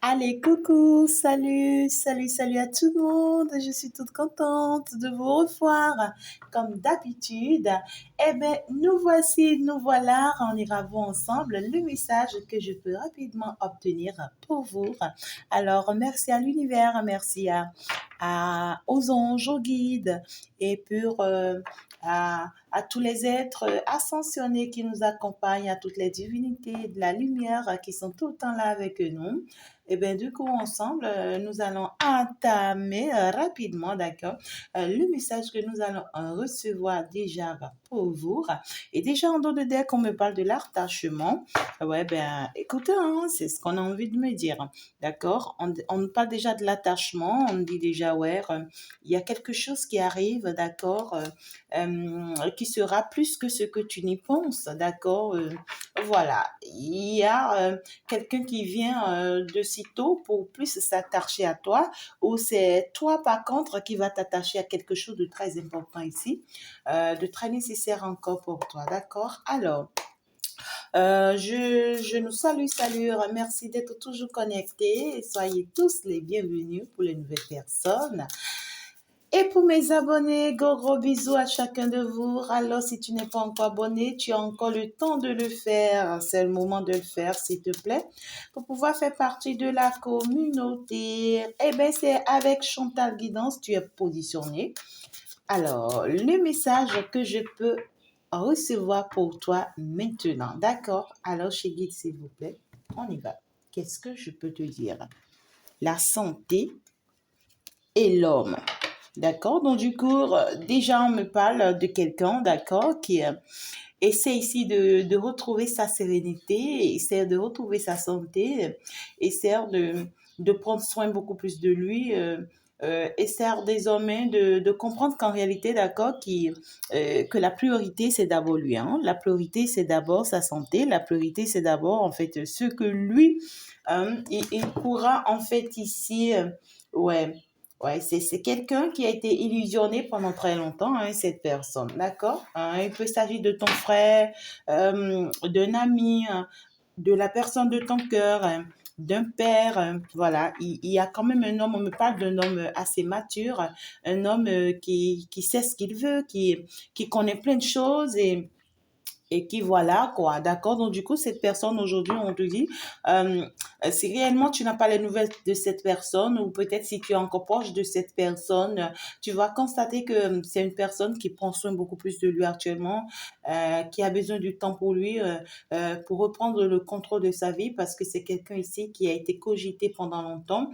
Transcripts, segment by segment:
Allez, coucou, salut, salut, salut à tout le monde. Je suis toute contente de vous revoir. Comme d'habitude, eh bien, nous voilà, on ira voir ensemble le message que je peux rapidement obtenir pour vous. Alors, merci à l'univers, merci aux anges, aux guides et à tous les êtres ascensionnés qui nous accompagnent, à toutes les divinités de la lumière qui sont tout le temps là avec nous. Et bien, du coup, ensemble, nous allons entamer rapidement, d'accord, le message que nous allons recevoir déjà pour vous. Et déjà, en dehors de dès qu'on me parle de l'attachement, ouais, ben, écoutez, hein, c'est ce qu'on a envie de me dire, d'accord? On parle déjà de l'attachement, on dit déjà, ouais, il y a quelque chose qui arrive, d'accord, qui sera plus que ce que tu n'y penses, d'accord? Voilà, il y a quelqu'un qui vient de sitôt pour plus s'attacher à toi, ou c'est toi par contre qui va t'attacher à quelque chose de très important ici, de très nécessaire encore pour toi, d'accord? Alors, je nous salue, merci d'être toujours connectés et soyez tous les bienvenus pour les nouvelles personnes. Et pour mes abonnés, gros bisous à chacun de vous. Alors, si tu n'es pas encore abonné, tu as encore le temps de le faire. C'est le moment de le faire, s'il te plaît, pour pouvoir faire partie de la communauté. Eh bien, c'est avec Chantal Guidance, tu es positionné. Alors, le message que je peux recevoir pour toi maintenant. D'accord? Alors, chez Guide, s'il vous plaît, on y va. Qu'est-ce que je peux te dire? La santé et l'homme. D'accord? Donc, du coup, déjà, on me parle de quelqu'un, d'accord, qui essaie ici de retrouver sa sérénité, essaie de retrouver sa santé, essaie de prendre soin beaucoup plus de lui, essaie désormais de comprendre qu'en réalité, d'accord, que la priorité, c'est d'abord lui. Hein? La priorité, c'est d'abord sa santé. La priorité, c'est d'abord, en fait, ce que lui, il pourra, en fait, ici, ouais. Ouais, c'est quelqu'un qui a été illusionné pendant très longtemps, hein, cette personne, d'accord? Il peut s'agir de ton frère, d'un ami, de la personne de ton cœur, d'un père, voilà. Il y a quand même un homme, on me parle d'un homme assez mature, un homme qui sait ce qu'il veut, qui connaît plein de choses et qui voilà quoi, d'accord? Donc du coup, cette personne aujourd'hui, on te dit, euh, si réellement tu n'as pas les nouvelles de cette personne ou peut-être si tu es encore proche de cette personne, tu vas constater que c'est une personne qui prend soin beaucoup plus de lui actuellement, qui a besoin du temps pour lui, pour reprendre le contrôle de sa vie parce que c'est quelqu'un ici qui a été cogité pendant longtemps,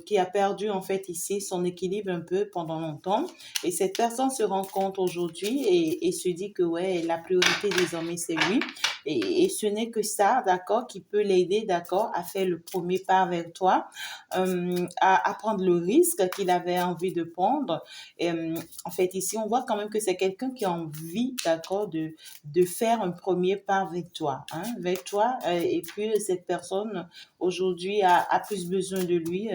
qui a perdu en fait ici son équilibre un peu pendant longtemps et cette personne se rend compte aujourd'hui et se dit que ouais, la priorité désormais c'est lui. Et ce n'est que ça, d'accord, qui peut l'aider, d'accord, à faire le premier pas vers toi, à prendre le risque qu'il avait envie de prendre. Et, en fait, ici, on voit quand même que c'est quelqu'un qui a envie, d'accord, de faire un premier pas vers toi, hein, vers toi. Et puis, cette personne, aujourd'hui, a plus besoin de lui,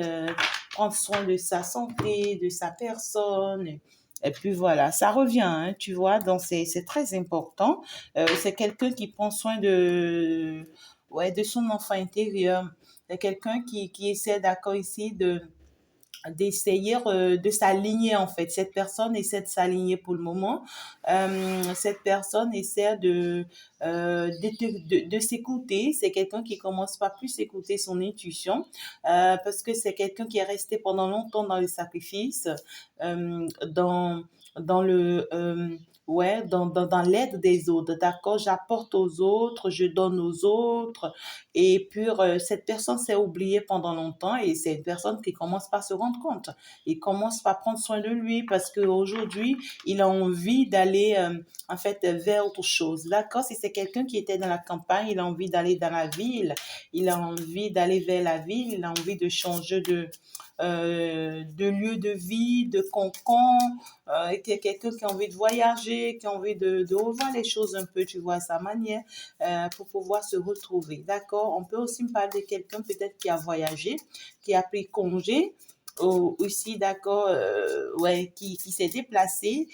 prendre soin de sa santé, de sa personne. Et puis voilà, ça revient, hein, tu vois, donc c'est très important. C'est quelqu'un qui prend soin ouais, de son enfant intérieur. C'est quelqu'un qui essaie, d'accord, ici, d'essayer de s'aligner en fait. Cette personne essaie de s'aligner pour le moment. Cette personne essaie de s'écouter. C'est quelqu'un qui commence pas plus à écouter son intuition parce que c'est quelqu'un qui est resté pendant longtemps dans le sacrifice, dans ouais, dans l'aide des autres. D'accord, j'apporte aux autres, je donne aux autres. Et puis, cette personne s'est oubliée pendant longtemps et c'est une personne qui commence par se rendre compte. Il commence par prendre soin de lui parce qu'aujourd'hui, il a envie d'aller, en fait, vers autre chose. D'accord? Si c'est quelqu'un qui était dans la campagne, il a envie d'aller dans la ville, il a envie d'aller vers la ville, il a envie de changer de lieu de vie, de concon, quelqu'un qui a envie de voyager, qui a envie de revoir les choses un peu, tu vois, à sa manière, pour pouvoir se retrouver. D'accord? On peut aussi me parler de quelqu'un peut-être qui a voyagé, qui a pris congé, aussi, d'accord, ouais, qui s'est déplacé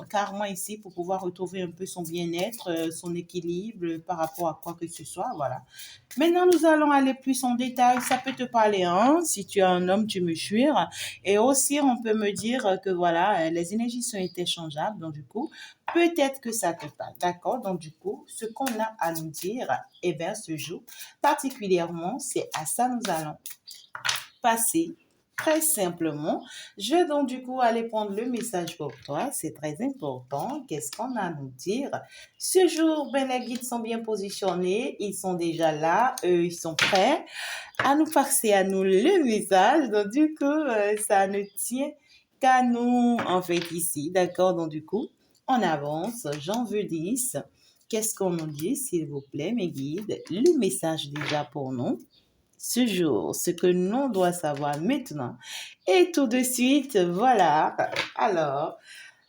carrément ici pour pouvoir retrouver un peu son bien-être, son équilibre par rapport à quoi que ce soit, voilà. Maintenant, nous allons aller plus en détail. Ça peut te parler, hein? Si tu es un homme, tu me suis. Et aussi, on peut me dire que voilà, les énergies sont interchangeables. Donc, du coup, peut-être que ça te parle. D'accord? Donc, du coup, ce qu'on a à nous dire, eh bien, ce jour, particulièrement, c'est à ça nous allons passer très simplement. Je vais donc du coup aller prendre le message pour toi. C'est très important. Qu'est-ce qu'on a à nous dire? Ce jour, ben, les guides sont bien positionnés. Ils sont déjà là. Eux, ils sont prêts à nous passer à nous le message. Donc du coup, ça ne tient qu'à nous en fait ici. D'accord? Donc du coup, on avance. J'en veux 10. Qu'est-ce qu'on nous dit, s'il vous plaît, mes guides? Le message déjà pour nous ce jour, ce que l'on doit savoir maintenant. Et tout de suite, voilà. Alors,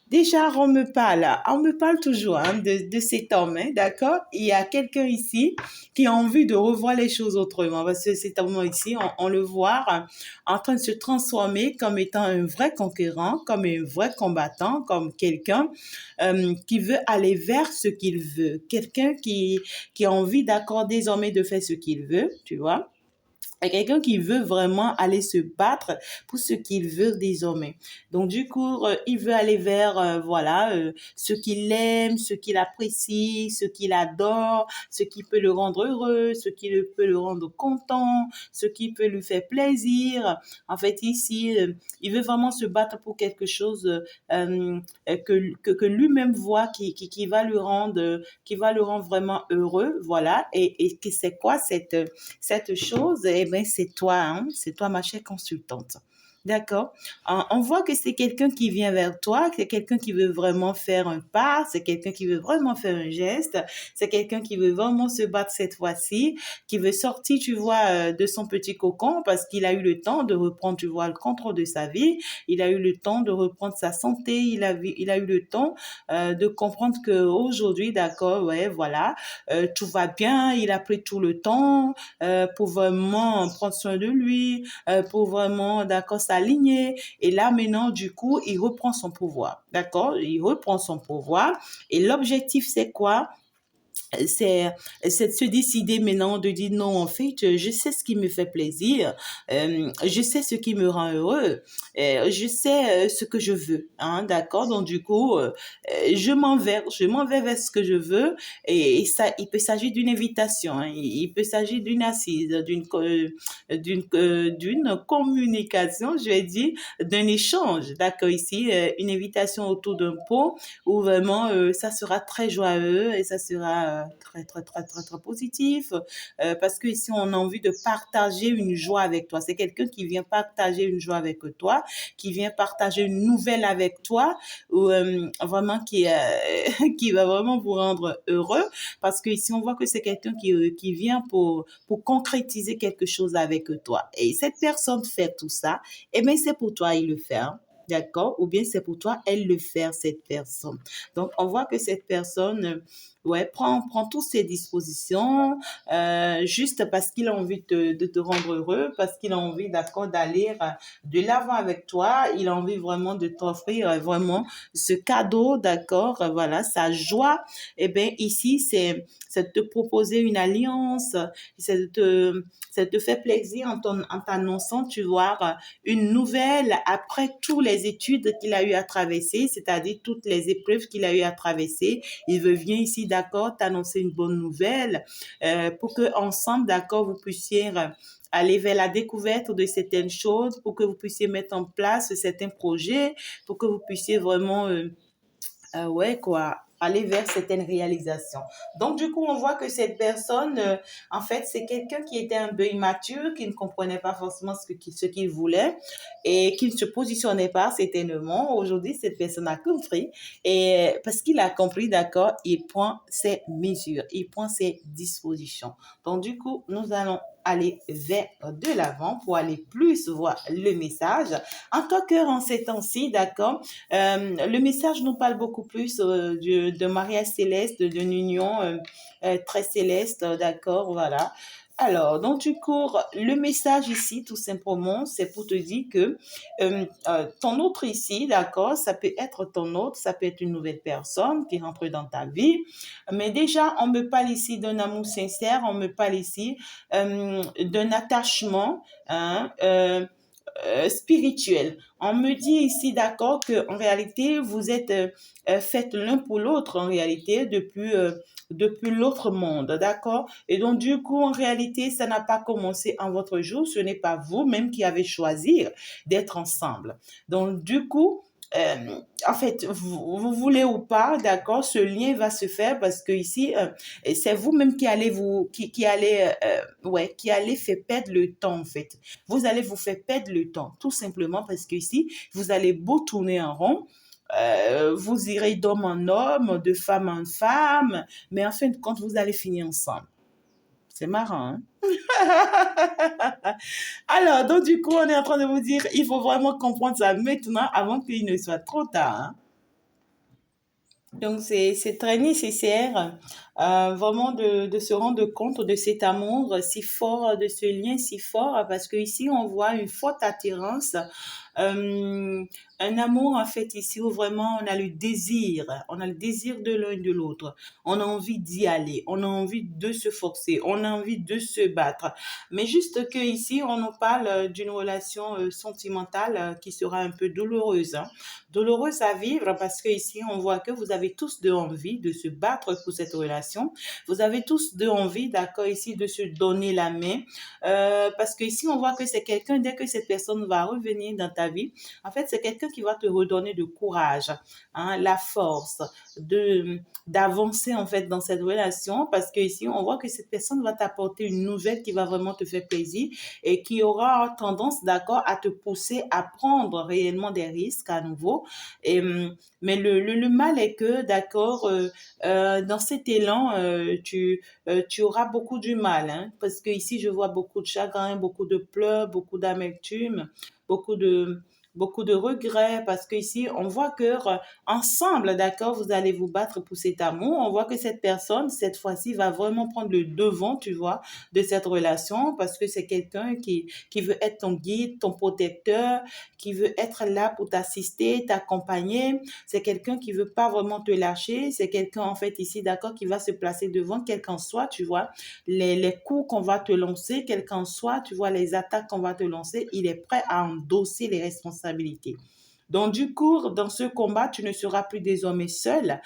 déjà, on me parle toujours hein, de cet homme, hein, d'accord? Il y a quelqu'un ici qui a envie de revoir les choses autrement, parce que cet homme ici, on le voit en train de se transformer comme étant un vrai conquérant, comme un vrai combattant, comme quelqu'un qui veut aller vers ce qu'il veut, quelqu'un qui a envie d'accord désormais de faire ce qu'il veut, tu vois? À quelqu'un qui veut vraiment aller se battre pour ce qu'il veut désormais. Donc du coup, il veut aller vers voilà ce qu'il aime, ce qu'il apprécie, ce qu'il adore, ce qui peut le rendre heureux, ce qui peut le rendre content, ce qui peut lui faire plaisir. En fait, ici, il veut vraiment se battre pour quelque chose que lui-même voit qui va le rendre vraiment heureux, voilà. Et que c'est quoi cette chose? Eh ben, c'est toi, hein? C'est toi, ma chère consultante. D'accord? On voit que c'est quelqu'un qui vient vers toi, c'est quelqu'un qui veut vraiment faire un pas, c'est quelqu'un qui veut vraiment faire un geste, c'est quelqu'un qui veut vraiment se battre cette fois-ci, qui veut sortir, tu vois, de son petit cocon parce qu'il a eu le temps de reprendre, tu vois, le contrôle de sa vie, il a eu le temps de reprendre sa santé, il a eu le temps de comprendre que aujourd'hui, d'accord, ouais, voilà, tout va bien, il a pris tout le temps pour vraiment prendre soin de lui, pour vraiment, d'accord, s'aligner. Et là, maintenant, du coup, il reprend son pouvoir, d'accord? Il reprend son pouvoir. Et l'objectif, c'est quoi? c'est c'est de se décider maintenant de dire non en fait je sais ce qui me fait plaisir, je sais ce qui me rend heureux, je sais ce que je veux, hein, d'accord, donc du coup je m'en vais vers ce que je veux, et ça il peut s'agir d'une invitation, hein, il peut s'agir d'une assise, d'une communication, je vais dire, d'un échange, d'accord, ici une invitation autour d'un pot où vraiment ça sera très joyeux et ça sera très, très, très, très, très positif parce que ici, on a envie de partager une joie avec toi. C'est quelqu'un qui vient partager une joie avec toi, qui vient partager une nouvelle avec toi ou vraiment qui va vraiment vous rendre heureux parce que ici, on voit que c'est quelqu'un qui vient pour concrétiser quelque chose avec toi. Et cette personne fait tout ça, et bien c'est pour toi, il le fait. Hein. D'accord? Ou bien c'est pour toi, elle le fait, cette personne. Donc, on voit que cette personne, ouais, prend toutes ses dispositions juste parce qu'il a envie de te rendre heureux, parce qu'il a envie, d'accord, d'aller de l'avant avec toi. Il a envie vraiment de t'offrir vraiment ce cadeau, d'accord, voilà, sa joie. Eh bien, ici, c'est de te proposer une alliance, c'est c'est de te faire plaisir en t'annonçant, tu vois, une nouvelle après toutes les études qu'il a eu à traverser, c'est-à-dire toutes les épreuves qu'il a eu à traverser. Il veut bien ici, d'accord, t'annoncer une bonne nouvelle pour que ensemble, d'accord, vous puissiez aller vers la découverte de certaines choses, pour que vous puissiez mettre en place certains projets, pour que vous puissiez vraiment ouais, quoi, aller vers certaines réalisations. Donc, du coup, on voit que cette personne, en fait, c'est quelqu'un qui était un peu immature, qui ne comprenait pas forcément ce qu'il voulait et qui ne se positionnait pas certainement. Aujourd'hui, cette personne a compris et parce qu'il a compris, d'accord, il prend ses mesures, il prend ses dispositions. Donc, du coup, nous allons aller vers de l'avant pour aller plus voir le message. En tant que en ces temps-ci, d'accord, le message nous parle beaucoup plus de mariage céleste, d'une union très céleste, d'accord, voilà. Alors, donc du coup, le message ici, tout simplement, c'est pour te dire que ton autre ici, d'accord, ça peut être ton autre, ça peut être une nouvelle personne qui rentre dans ta vie. Mais déjà, on me parle ici d'un amour sincère, on me parle ici d'un attachement, hein, spirituel. On me dit ici, d'accord, que en réalité, vous êtes faits l'un pour l'autre, en réalité, depuis l'autre monde, d'accord? Et donc, du coup, en réalité, ça n'a pas commencé en votre jour, ce n'est pas vous-même qui avez choisi d'être ensemble. Donc, du coup, en fait, vous voulez ou pas, d'accord, ce lien va se faire parce que ici, c'est vous-même qui allez qui allez faire perdre le temps, en fait. Vous allez vous faire perdre le temps, tout simplement parce que ici, vous allez beau tourner en rond, vous irez d'homme en homme, de femme en femme, mais en fin de compte, vous allez finir ensemble. C'est marrant, hein? Alors, donc du coup, on est en train de vous dire, il faut vraiment comprendre ça maintenant avant qu'il ne soit trop tard, hein. Donc, c'est très nécessaire vraiment de se rendre compte de cet amour si fort, de ce lien si fort, parce que ici on voit une forte attirance, euh, un amour en fait ici où vraiment on a le désir de l'un et de l'autre, on a envie d'y aller, on a envie de se forcer, on a envie de se battre. Mais juste que ici on nous parle d'une relation sentimentale qui sera un peu douloureuse, hein, douloureuse à vivre parce que ici on voit que vous avez tous de envie de se battre pour cette relation. Vous avez tous de envie, d'accord, ici de se donner la main parce que ici on voit que c'est quelqu'un, dès que cette personne va revenir dans ta vie, en fait c'est quelqu'un qui va te redonner du courage, hein, la force d'avancer en fait dans cette relation parce que ici on voit que cette personne va t'apporter une nouvelle qui va vraiment te faire plaisir et qui aura tendance, d'accord, à te pousser à prendre réellement des risques à nouveau. Et, mais le mal est que, d'accord, dans cet élan, tu auras beaucoup du mal, hein, parce que ici je vois beaucoup de chagrin, beaucoup de pleurs, beaucoup d'amertume, beaucoup de beaucoup de regrets parce que ici on voit que ensemble, d'accord, vous allez vous battre pour cet amour. On voit que cette personne cette fois-ci va vraiment prendre le devant, tu vois, de cette relation parce que c'est quelqu'un qui veut être ton guide, ton protecteur, qui veut être là pour t'assister, t'accompagner. C'est quelqu'un qui veut pas vraiment te lâcher. C'est quelqu'un, en fait, ici, d'accord, qui va se placer devant, quel qu'en soit, tu vois, les coups qu'on va te lancer, quel qu'en soit, tu vois, les attaques qu'on va te lancer, il est prêt à endosser les responsabilités. Donc, du coup, dans ce combat, tu ne seras plus désormais seul.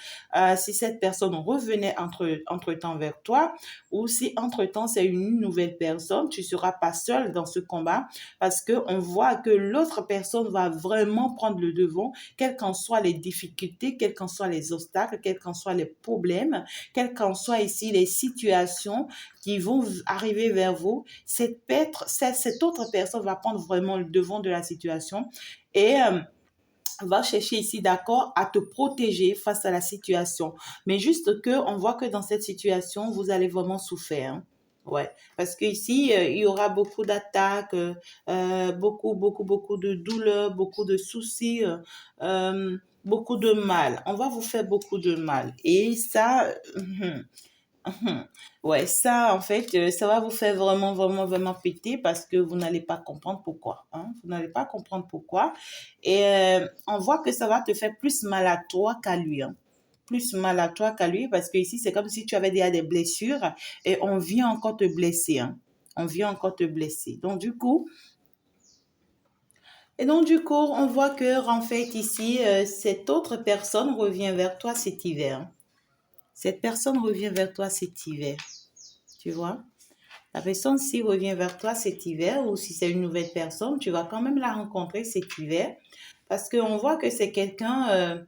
Si cette personne revenait entre-temps vers toi ou si entre-temps c'est une nouvelle personne, tu ne seras pas seul dans ce combat parce qu'on voit que l'autre personne va vraiment prendre le devant, quelles qu'en soient les difficultés, quels qu'en soient les obstacles, quels qu'en soient les problèmes, quelles qu'en soient ici les situations qui vont arriver vers vous. Cette autre personne va prendre vraiment le devant de la situation et va chercher ici, d'accord, à te protéger face à la situation. Mais juste que, on voit que dans cette situation, vous allez vraiment souffrir, hein. Ouais, parce que ici, il y aura beaucoup d'attaques, beaucoup de douleurs, beaucoup de soucis, beaucoup de mal. On va vous faire beaucoup de mal. Et ça, Mhm. Ouais, ça, en fait, ça va vous faire vraiment péter parce que vous n'allez pas comprendre pourquoi, hein. Vous n'allez pas comprendre pourquoi. Et on voit que ça va te faire plus mal à toi qu'à lui, hein. Plus mal à toi qu'à lui parce que ici, c'est comme si tu avais déjà des blessures et on vient encore te blesser, hein. On vient encore te blesser. Donc, du coup, on voit que, en fait, ici, cette autre personne revient vers toi cet hiver, hein. Cette personne revient vers toi cet hiver. Tu vois? La personne, s'il revient vers toi cet hiver ou si c'est une nouvelle personne, tu vas quand même la rencontrer cet hiver parce qu'on voit que c'est quelqu'un,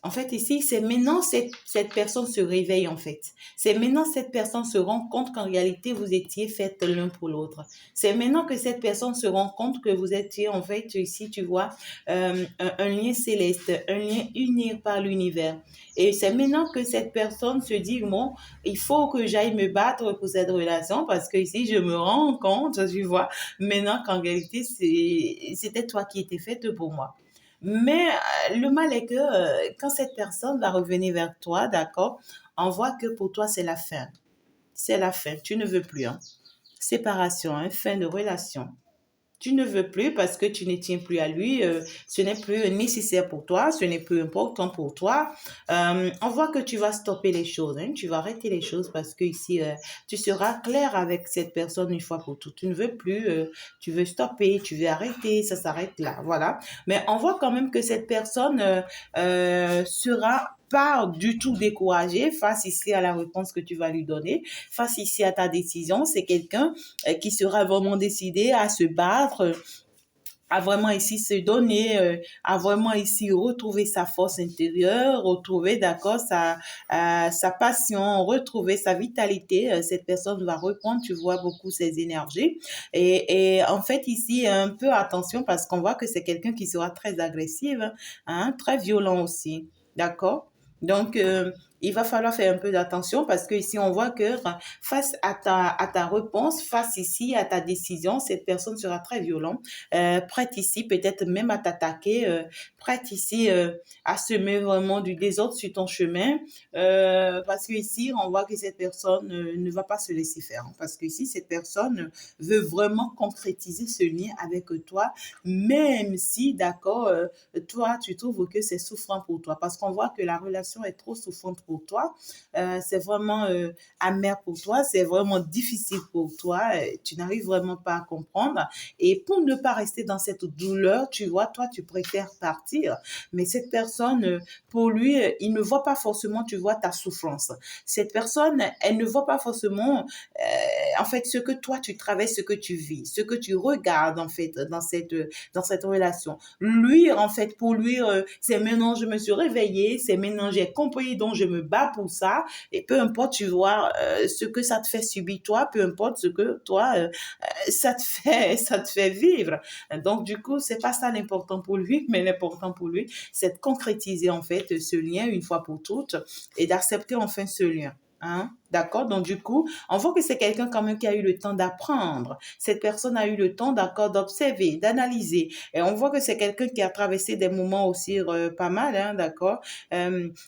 en fait, ici, c'est maintenant cette personne se réveille, en fait. C'est maintenant cette personne se rend compte qu'en réalité, vous étiez faites l'un pour l'autre. C'est maintenant que cette personne se rend compte que vous étiez, en fait, ici, tu vois, un lien céleste, un lien uni par l'univers. Et c'est maintenant que cette personne se dit, bon, il faut que j'aille me battre pour cette relation parce que ici, je me rends compte, tu vois, maintenant qu'en réalité, c'était toi qui étais faite pour moi. Mais le mal est que quand cette personne va revenir vers toi, d'accord, on voit que pour toi, c'est la fin. C'est la fin. Tu ne veux plus, hein. séparation, hein, fin de relation. Tu ne veux plus parce que tu ne tiens plus à lui, ce n'est plus nécessaire pour toi, ce n'est plus important pour toi. On voit que tu vas stopper les choses, hein, tu vas arrêter les choses parce que ici, tu seras clair avec cette personne une fois pour toutes. Tu ne veux plus, tu veux stopper, tu veux arrêter, ça s'arrête là, voilà. Mais on voit quand même que cette personne sera pas du tout découragée face ici à la réponse que tu vas lui donner, face ici à ta décision. C'est quelqu'un qui sera vraiment décidé à se battre, à vraiment ici se donner, à vraiment ici retrouver sa force intérieure, retrouver, d'accord, sa passion, retrouver sa vitalité. Cette personne va reprendre, tu vois, beaucoup ses énergies. Et en fait, ici, un peu attention parce qu'on voit que c'est quelqu'un qui sera très agressif, hein, très violent aussi, d'accord? Donc, il va falloir faire un peu d'attention parce que ici, on voit que face à ta réponse, face ici à ta décision, cette personne sera très violente, prête ici peut-être même à t'attaquer, prête ici à semer vraiment du désordre sur ton chemin, parce que ici, on voit que cette personne ne va pas se laisser faire. Parce que ici, cette personne veut vraiment concrétiser ce lien avec toi, même si, d'accord, toi, tu trouves que c'est souffrant pour toi. Parce qu'on voit que la relation est trop souffrante pour toi. C'est vraiment amer pour toi, c'est vraiment difficile pour toi. Tu n'arrives vraiment pas à comprendre. Et pour ne pas rester dans cette douleur, tu vois, toi, tu préfères partir. Mais cette personne, pour lui, il ne voit pas forcément, tu vois, ta souffrance. Cette personne, elle ne voit pas forcément, en fait, ce que toi, tu traverses, ce que tu vis, ce que tu regardes, en fait, dans cette relation. Lui, en fait, pour lui, c'est maintenant je me suis réveillée, c'est maintenant j'ai compris, donc je me bats pour ça. Et peu importe, tu vois, ce que ça te fait subir, toi, peu importe ce que toi, ça te fait vivre. Donc, du coup, c'est pas ça l'important pour lui, mais l'important pour lui, c'est de concrétiser, en fait, ce lien une fois pour toutes et d'accepter enfin ce lien. Hein? D'accord? Donc, du coup, on voit que c'est quelqu'un quand même qui a eu le temps d'apprendre. Cette personne a eu le temps, d'accord, d'observer, d'analyser. Et on voit que c'est quelqu'un qui a traversé des moments aussi pas mal, hein, d'accord?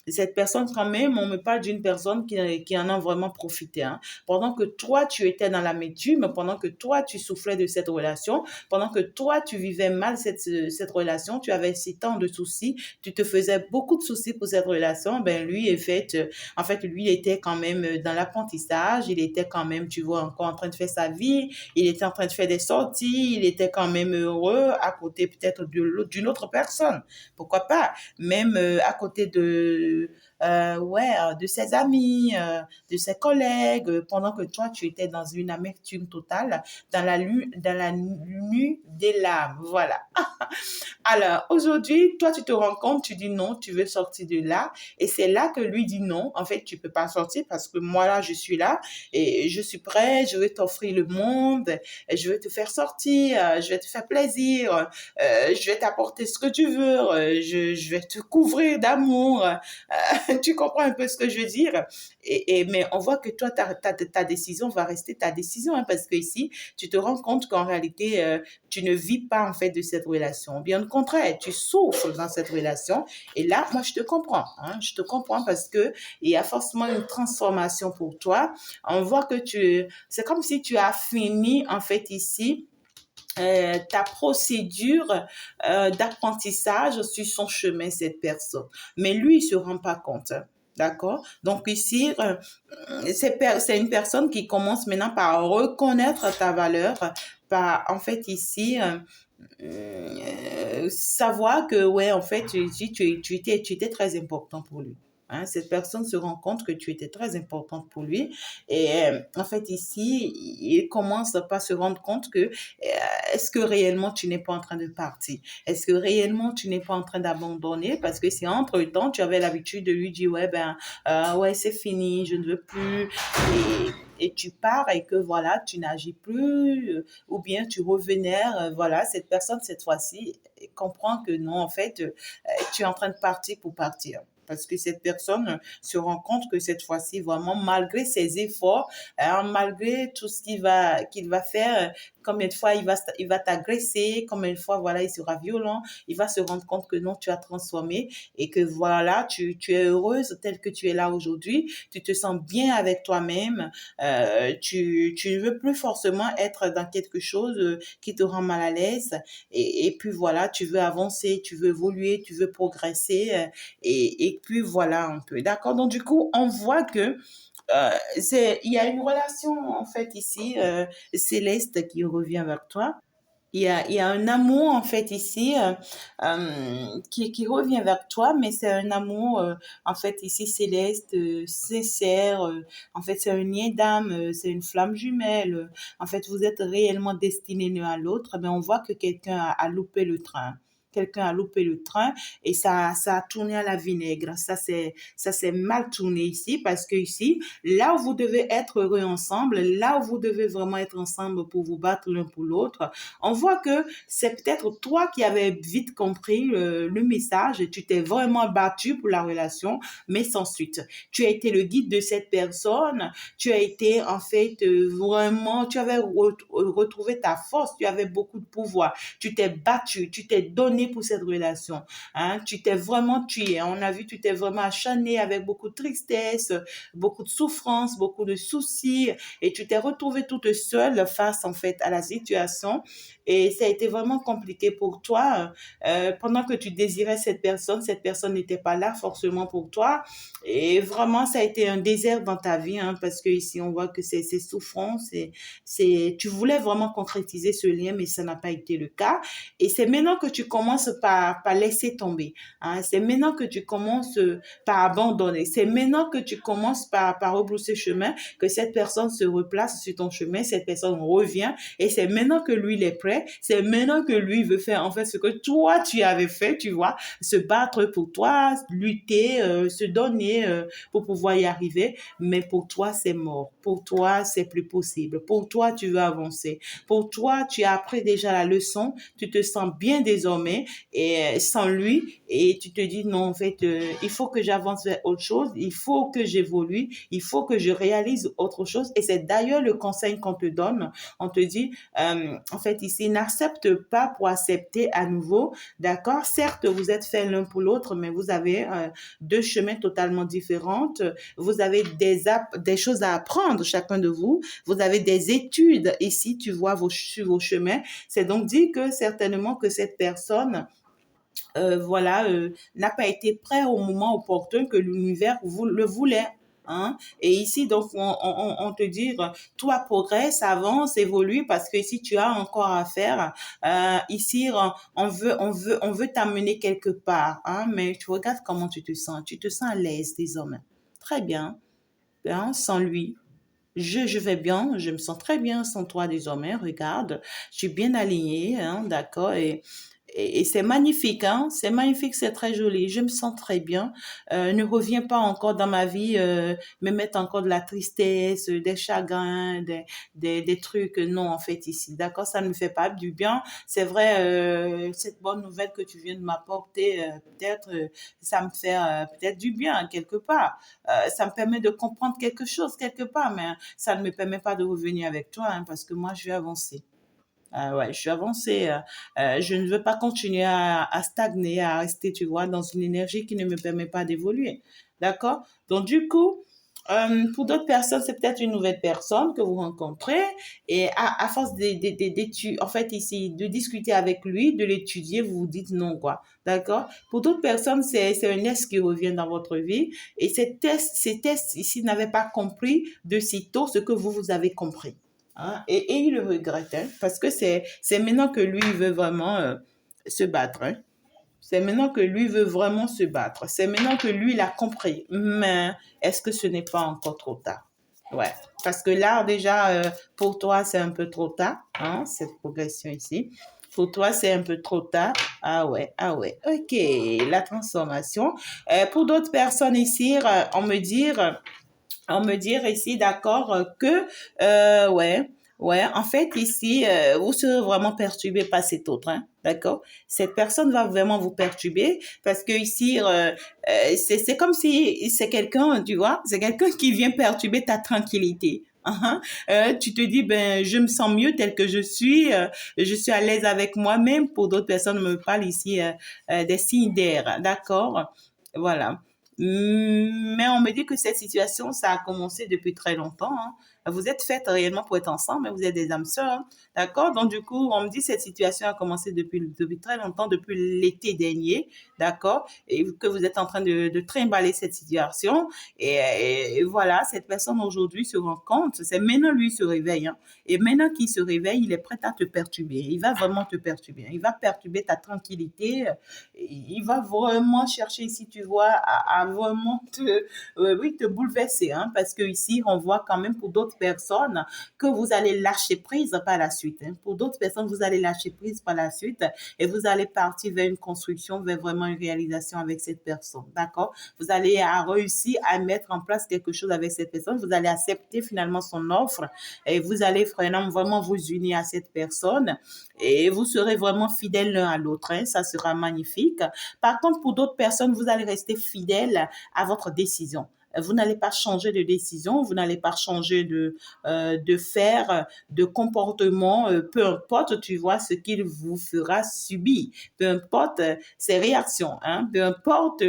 Cette personne, quand même, on me parle d'une personne qui en a vraiment profité. Hein. Pendant que toi, tu étais dans l'amertume, pendant que toi, tu souffrais de cette relation, pendant que toi, tu vivais mal cette relation, tu avais si tant de soucis, tu te faisais beaucoup de soucis pour cette relation, ben lui, en fait, lui était quand même dans l'apprentissage, il était quand même, tu vois, encore en train de faire sa vie, il était en train de faire des sorties, il était quand même heureux à côté peut-être d'une autre personne. Pourquoi pas? Même à côté de ses amis, de ses collègues, pendant que toi, tu étais dans une amertume totale, dans la nuit des larmes. Voilà. Alors, aujourd'hui, toi, tu te rends compte, tu dis non, tu veux sortir de là. Et c'est là que lui dit non. En fait, tu peux pas sortir parce que moi, là, je suis là et je suis prêt, je vais t'offrir le monde, je vais te faire sortir, je vais te faire plaisir, je vais t'apporter ce que tu veux, je vais te couvrir d'amour. Tu comprends un peu ce que je veux dire? Mais on voit que toi, ta décision va rester ta décision hein, parce que ici, tu te rends compte qu'en réalité, tu ne vis pas en fait de cette relation. Bien au contraire, tu souffres dans cette relation. Et là, moi, je te comprends. Hein, je te comprends parce que il y a forcément une transformation pour toi. On voit que c'est comme si tu as fini en fait ici ta procédure d'apprentissage sur son chemin, cette personne. Mais lui, il se rend pas compte. Hein. D'accord? Donc ici, c'est une personne qui commence maintenant par reconnaître ta valeur, par en fait ici savoir que ouais en fait tu étais très important pour lui. Hein, cette personne se rend compte que tu étais très importante pour lui et en fait ici il commence par se rendre compte que est-ce que réellement tu n'es pas en train de partir? Est-ce que réellement tu n'es pas en train d'abandonner? Parce que si entre-temps tu avais l'habitude de lui dire ouais ben ouais c'est fini, je ne veux plus et tu pars et que voilà tu n'agis plus ou bien tu revenais voilà cette personne cette fois-ci comprend que non en fait tu es en train de partir pour partir. Parce que cette personne se rend compte que cette fois-ci, vraiment, malgré ses efforts, malgré tout ce qu'il va faire, combien de fois il va t'agresser, combien de fois, voilà, il sera violent. Il va se rendre compte que non, tu as transformé et que voilà, tu es heureuse telle que tu es là aujourd'hui. Tu te sens bien avec toi-même. Tu ne veux plus forcément être dans quelque chose qui te rend mal à l'aise. Et puis voilà, tu veux avancer, tu veux évoluer, tu veux progresser. Et puis voilà un peu. D'accord? Donc du coup, on voit que il y a une relation en fait ici céleste qui revient vers toi. Il y a un amour en fait ici qui revient vers toi, mais c'est un amour en fait ici céleste, sincère. En fait, c'est un lien d'âme, c'est une flamme jumelle. En fait, vous êtes réellement destinés l'un à l'autre, mais on voit que quelqu'un a loupé le train. Quelqu'un a loupé le train et ça a tourné à la vinaigre. Ça s'est mal tourné ici parce que ici, là où vous devez être heureux ensemble, là où vous devez vraiment être ensemble pour vous battre l'un pour l'autre, on voit que c'est peut-être toi qui avais vite compris le message et tu t'es vraiment battu pour la relation, mais sans suite. Tu as été le guide de cette personne, tu as été en fait vraiment, tu avais retrouvé ta force, tu avais beaucoup de pouvoir, tu t'es battu, tu t'es donné pour cette relation, hein, tu t'es vraiment tué. On a vu, tu t'es vraiment acharné avec beaucoup de tristesse, beaucoup de souffrance, beaucoup de soucis et tu t'es retrouvé toute seule face en fait à la situation et ça a été vraiment compliqué pour toi. Pendant que tu désirais cette personne n'était pas là forcément pour toi. Et vraiment, ça a été un désert dans ta vie, hein, parce que ici, on voit que c'est souffrant. Tu voulais vraiment concrétiser ce lien, mais ça n'a pas été le cas. Et c'est maintenant que tu commences par laisser tomber. Hein. C'est maintenant que tu commences par abandonner. C'est maintenant que tu commences par rebrousser chemin, que cette personne se replace sur ton chemin, cette personne revient. Et c'est maintenant que lui, il est prêt. C'est maintenant que lui veut faire en fait ce que toi, tu avais fait, tu vois, se battre pour toi, lutter, se donner pour pouvoir y arriver. Mais pour toi, c'est mort. Pour toi, c'est plus possible. Pour toi, tu veux avancer. Pour toi, tu as appris déjà la leçon. Tu te sens bien désormais et sans lui. Et tu te dis, non, en fait, il faut que j'avance vers autre chose. Il faut que j'évolue. Il faut que je réalise autre chose. Et c'est d'ailleurs le conseil qu'on te donne. On te dit, en fait, ici, n'accepte pas pour accepter à nouveau. D'accord? Certes, vous êtes faits l'un pour l'autre, mais vous avez deux chemins totalement différents. Vous avez des choses à apprendre, chacun de vous. Vous avez des études ici, tu vois, sur vos chemins. C'est donc dit que certainement que cette personne voilà, n'a pas été prêt au moment opportun que l'univers le voulait. Hein? Et ici, donc, on te dit, toi, progresse, avance, évolue, parce que ici, tu as encore à faire. Ici, on veut t'amener quelque part, hein? Mais tu regardes comment tu te sens. Tu te sens à l'aise désormais. Très bien, hein? Sans lui. Je vais bien, je me sens très bien sans toi désormais. Regarde, je suis bien alignée, hein, d'accord. Et c'est magnifique, hein, c'est magnifique, c'est très joli. Je me sens très bien. Ne reviens pas encore dans ma vie, me mettre encore de la tristesse, des chagrins, des trucs. Non, en fait, ici, d'accord, ça ne me fait pas du bien. C'est vrai, cette bonne nouvelle que tu viens de m'apporter, peut-être, ça me fait peut-être du bien quelque part. Ça me permet de comprendre quelque chose quelque part, mais ça ne me permet pas de revenir avec toi, hein, parce que moi, je vais avancer. Ouais, je suis avancée. Je ne veux pas continuer à stagner, à rester, tu vois, dans une énergie qui ne me permet pas d'évoluer. D'accord? Donc, du coup, pour d'autres personnes, c'est peut-être une nouvelle personne que vous rencontrez et à force d'étudier, en fait, ici, de discuter avec lui, de l'étudier, vous vous dites non, quoi. D'accord? Pour d'autres personnes, c'est un est qui revient dans votre vie et ces tests ici n'avaient pas compris de sitôt ce que vous avez compris. Hein, et il le regrette, hein, parce que c'est maintenant que lui veut vraiment se battre. Hein. C'est maintenant que lui veut vraiment se battre. C'est maintenant que lui, il a compris. Mais est-ce que ce n'est pas encore trop tard? Ouais. Parce que là, déjà, pour toi, c'est un peu trop tard, hein, cette progression ici. Pour toi, c'est un peu trop tard. Ah ouais, ah ouais. OK, la transformation. Pour d'autres personnes ici, on me dire ici, d'accord, que, ouais, ouais, en fait, ici, vous serez vraiment perturbé par cet autre, hein, d'accord? Cette personne va vraiment vous perturber parce que ici, c'est comme si c'est quelqu'un, tu vois, c'est quelqu'un qui vient perturber ta tranquillité. Tu te dis, ben, je me sens mieux tel que je suis à l'aise avec moi-même. Pour d'autres personnes, on me parle ici des signes d'air, d'accord? Voilà. Mais on me dit que cette situation, ça a commencé depuis très longtemps, hein. Vous êtes faites réellement pour être ensemble, mais vous êtes des âmes sœurs, hein. D'accord? Donc, du coup, on me dit que cette situation a commencé depuis très longtemps, depuis l'été dernier, d'accord? Et que vous êtes en train de trimballer cette situation. Et voilà, cette personne aujourd'hui se rend compte, c'est maintenant lui se réveille, hein. Et maintenant qu'il se réveille, il est prêt à te perturber. Il va vraiment te perturber. Il va perturber ta tranquillité. Il va vraiment chercher, si tu vois, à vraiment oui, te bouleverser, hein, parce que ici, on voit quand même pour d'autres personnes que vous allez lâcher prise par la suite, hein. Pour d'autres personnes, vous allez lâcher prise par la suite et vous allez partir vers une construction, vers vraiment une réalisation avec cette personne, d'accord? Vous allez réussir à mettre en place quelque chose avec cette personne. Vous allez accepter finalement son offre et vous allez vraiment vous unir à cette personne et vous serez vraiment fidèles l'un à l'autre, hein. Ça sera magnifique. Par contre, pour d'autres personnes, vous allez rester fidèles à votre décision. Vous n'allez pas changer de décision, vous n'allez pas changer de faire, de comportement, peu importe, tu vois, ce qu'il vous fera subir, peu importe ses réactions, hein, peu importe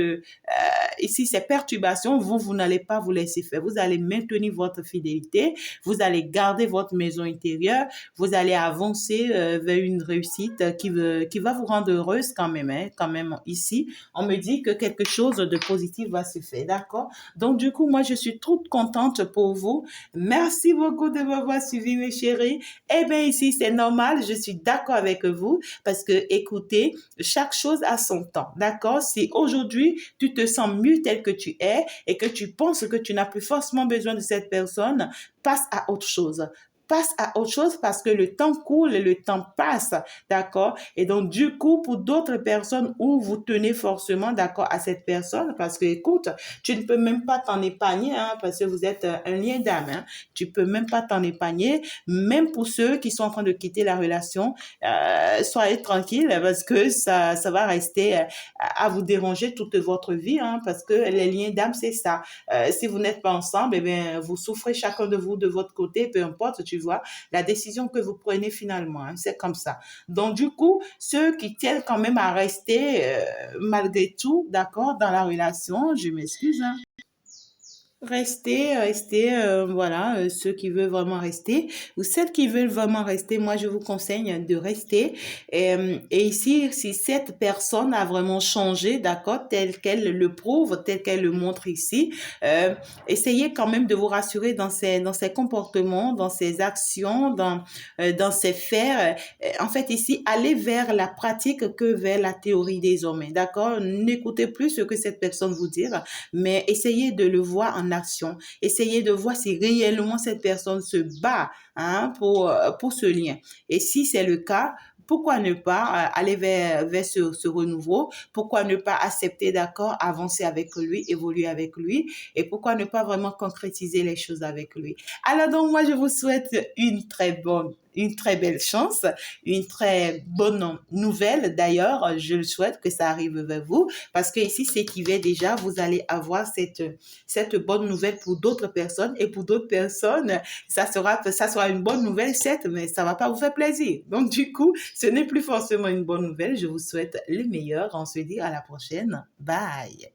ici ces perturbations, vous n'allez pas vous laisser faire, vous allez maintenir votre fidélité, vous allez garder votre maison intérieure, vous allez avancer vers une réussite qui va vous rendre heureuse quand même, hein, quand même ici, on me dit que quelque chose de positif va se faire, d'accord? Donc, du coup, moi, je suis toute contente pour vous. Merci beaucoup de m'avoir suivi, mes chéris. Eh bien, ici, c'est normal. Je suis d'accord avec vous parce que, écoutez, chaque chose a son temps. D'accord? Si aujourd'hui, tu te sens mieux tel que tu es et que tu penses que tu n'as plus forcément besoin de cette personne, passe à autre chose. Passe à autre chose parce que le temps coule, le temps passe, d'accord? Et donc, du coup, pour d'autres personnes où vous tenez forcément d'accord à cette personne, parce que, écoute, tu ne peux même pas t'en épargner, hein, parce que vous êtes un lien d'âme, hein. Tu peux même pas t'en épargner, même pour ceux qui sont en train de quitter la relation, soyez tranquille parce que ça va rester à vous déranger toute votre vie, hein, parce que les liens d'âme, c'est ça. Si vous n'êtes pas ensemble, eh bien, vous souffrez chacun de vous de votre côté, peu importe, tu vois, la décision que vous prenez finalement, hein, c'est comme ça. Donc, du coup, ceux qui tiennent quand même à rester malgré tout, d'accord, dans la relation, je m'excuse, hein, restez, voilà, ceux qui veulent vraiment rester ou celles qui veulent vraiment rester, moi je vous conseille de rester. Et ici, si cette personne a vraiment changé, d'accord, tel qu'elle le prouve, tel qu'elle le montre ici, essayez quand même de vous rassurer dans ses comportements, dans ses actions, dans ses faits. En fait, ici, allez vers la pratique que vers la théorie désormais, d'accord? N'écoutez plus ce que cette personne vous dit, mais essayez de le voir en action. Essayez de voir si réellement cette personne se bat, hein, pour ce lien. Et si c'est le cas, pourquoi ne pas aller vers ce renouveau? Pourquoi ne pas accepter, d'accord, avancer avec lui, évoluer avec lui? Et pourquoi ne pas vraiment concrétiser les choses avec lui? Alors donc, moi, je vous souhaite une très belle chance, une très bonne nouvelle. D'ailleurs, je le souhaite que ça arrive vers vous parce que ici, c'est qui va déjà, vous allez avoir cette bonne nouvelle pour d'autres personnes et pour d'autres personnes, ça sera une bonne nouvelle, certes, mais ça va pas vous faire plaisir. Donc, du coup, ce n'est plus forcément une bonne nouvelle. Je vous souhaite le meilleur. On se dit à la prochaine. Bye.